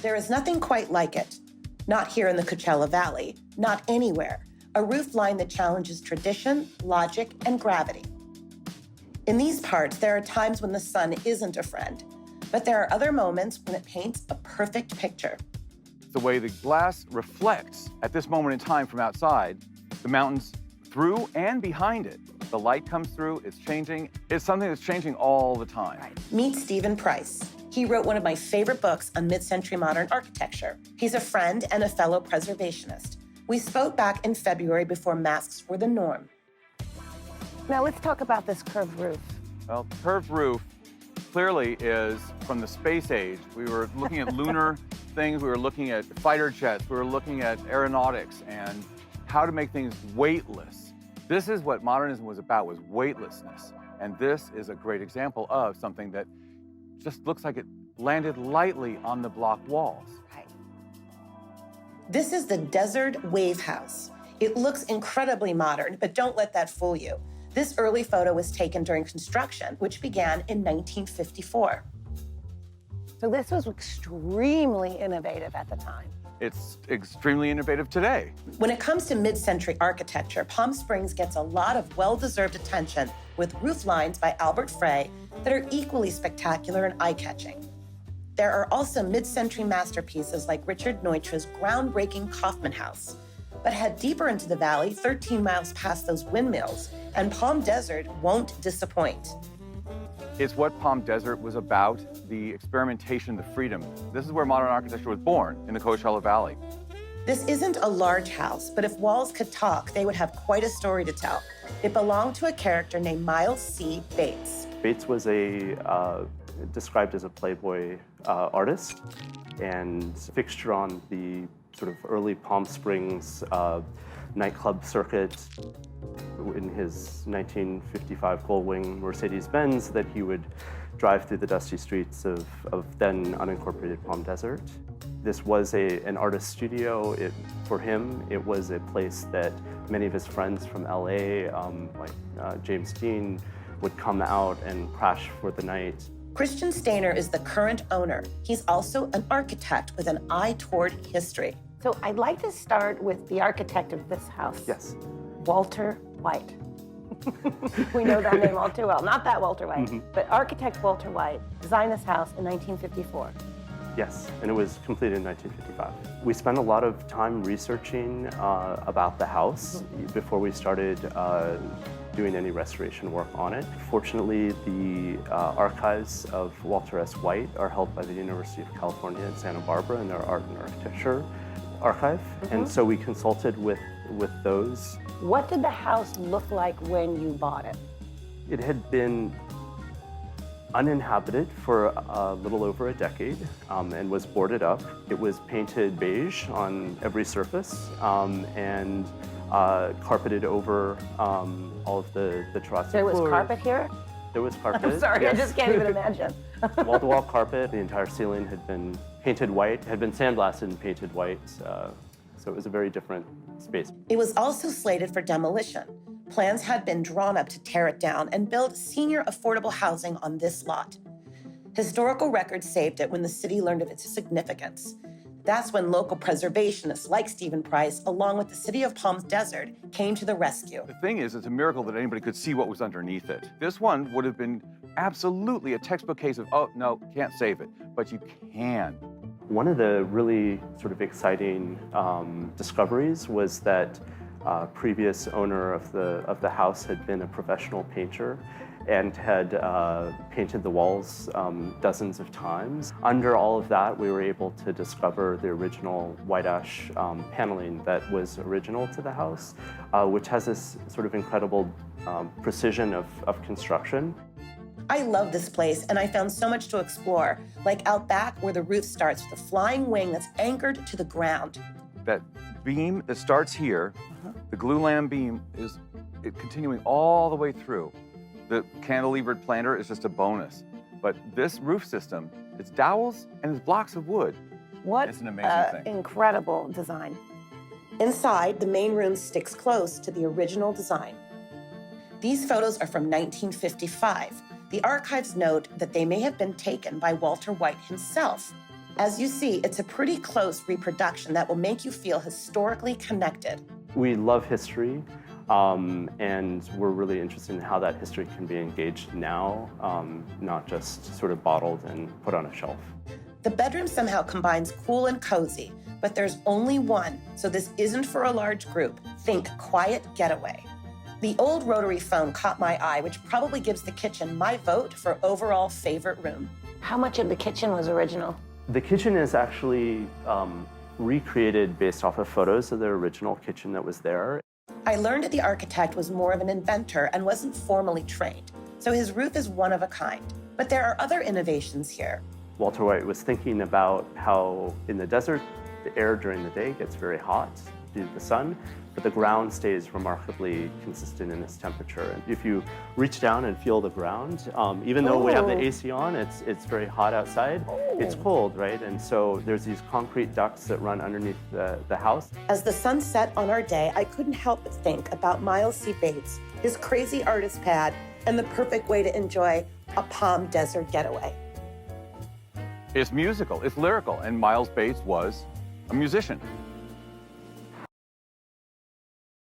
There is nothing quite like it. Not here in the Coachella Valley, not anywhere. A roof line that challenges tradition, logic, and gravity. In these parts, there are times when the sun isn't a friend, but there are other moments when it paints a perfect picture. The way the glass reflects at this moment in time from outside, the mountains through and behind it. The light comes through, it's changing. It's something that's changing all the time. Right. Meet Stephen Price. He wrote one of my favorite books on mid-century modern architecture. He's a friend and a fellow preservationist. We spoke back in February before masks were the norm. Now let's talk about this curved roof. Well, curved roof clearly is from the space age. We were looking at lunar things, we were looking at fighter jets, we were looking at aeronautics and how to make things weightless. This is what modernism was about, was weightlessness. And this is a great example of something that just looks like it landed lightly on the block walls. Right. This is the Desert Wave House. It looks incredibly modern, but don't let that fool you. This early photo was taken during construction, which began in 1954. So this was extremely innovative at the time. It's extremely innovative today. When it comes to mid-century architecture, Palm Springs gets a lot of well-deserved attention with roof lines by Albert Frey that are equally spectacular and eye-catching. There are also mid-century masterpieces like Richard Neutra's groundbreaking Kaufman House. But head deeper into the valley, 13 miles past those windmills, and Palm Desert won't disappoint. It's what Palm Desert was about, the experimentation, the freedom. This is where modern architecture was born, in the Coachella Valley. This isn't a large house, but if walls could talk, they would have quite a story to tell. It belonged to a character named Miles C. Bates. Bates was described as a Playboy artist and fixture on the sort of early Palm Springs nightclub circuit. In his 1955 Goldwing Mercedes-Benz that he would drive through the dusty streets of then unincorporated Palm Desert. This was an artist studio. For him, it was a place that many of his friends from LA, like James Dean, would come out and crash for the night. Christian Stayner is the current owner. He's also an architect with an eye toward history. So I'd like to start with the architect of this house. Yes. Walter White. We know that name all too well. Not that Walter White, but architect Walter White designed this house in 1954. Yes, and it was completed in 1955. We spent a lot of time researching about the house before we started doing any restoration work on it. Fortunately, the archives of Walter S. White are held by the University of California in Santa Barbara in their Art and Architecture archive, and so we consulted with those. What did the house look like when you bought it? It had been uninhabited for a little over a decade and was boarded up. It was painted beige on every surface and carpeted over all of the terrace. There was carpet here? There was carpet. I'm sorry, yes. I just can't even imagine. Wall-to-wall carpet. The entire ceiling had been painted white, had been sandblasted and painted white. So it was a very different space. It was also slated for demolition. Plans had been drawn up to tear it down and build senior affordable housing on this lot. Historical records saved it when the city learned of its significance. That's when local preservationists like Stephen Price, along with the city of Palm Desert, came to the rescue. The thing is, it's a miracle that anybody could see what was underneath it. This one would have been absolutely a textbook case of, oh, no, can't save it, but you can. One of the really sort of exciting discoveries was that previous owner of the house had been a professional painter and had painted the walls dozens of times. Under all of that, we were able to discover the original white ash paneling that was original to the house, which has this sort of incredible precision of construction. I love this place, and I found so much to explore, like out back where the roof starts with a flying wing that's anchored to the ground. That beam that starts here, the glue lamb beam, is continuing all the way through. The cantilevered planter is just a bonus. But this roof system, it's dowels and it's blocks of wood. What it's an amazing thing. Incredible design. Inside, the main room sticks close to the original design. These photos are from 1955. The archives note that they may have been taken by Walter White himself. As you see, it's a pretty close reproduction that will make you feel historically connected. We love history, and we're really interested in how that history can be engaged now, not just sort of bottled and put on a shelf. The bedroom somehow combines cool and cozy, but there's only one, so this isn't for a large group. Think quiet getaway. The old rotary phone caught my eye, which probably gives the kitchen my vote for overall favorite room. How much of the kitchen was original? The kitchen is actually recreated based off of photos of the original kitchen that was there. I learned that the architect was more of an inventor and wasn't formally trained, so his roof is one of a kind. But there are other innovations here. Walter White was thinking about how in the desert, the air during the day gets very hot due to the sun, but the ground stays remarkably consistent in its temperature. And if you reach down and feel the ground, even though we have the AC on, it's very hot outside, it's cold, right? And so there's these concrete ducts that run underneath the house. As the sun set on our day, I couldn't help but think about Miles C. Bates, his crazy artist pad, and the perfect way to enjoy a Palm Desert getaway. It's musical, it's lyrical, and Miles Bates was a musician.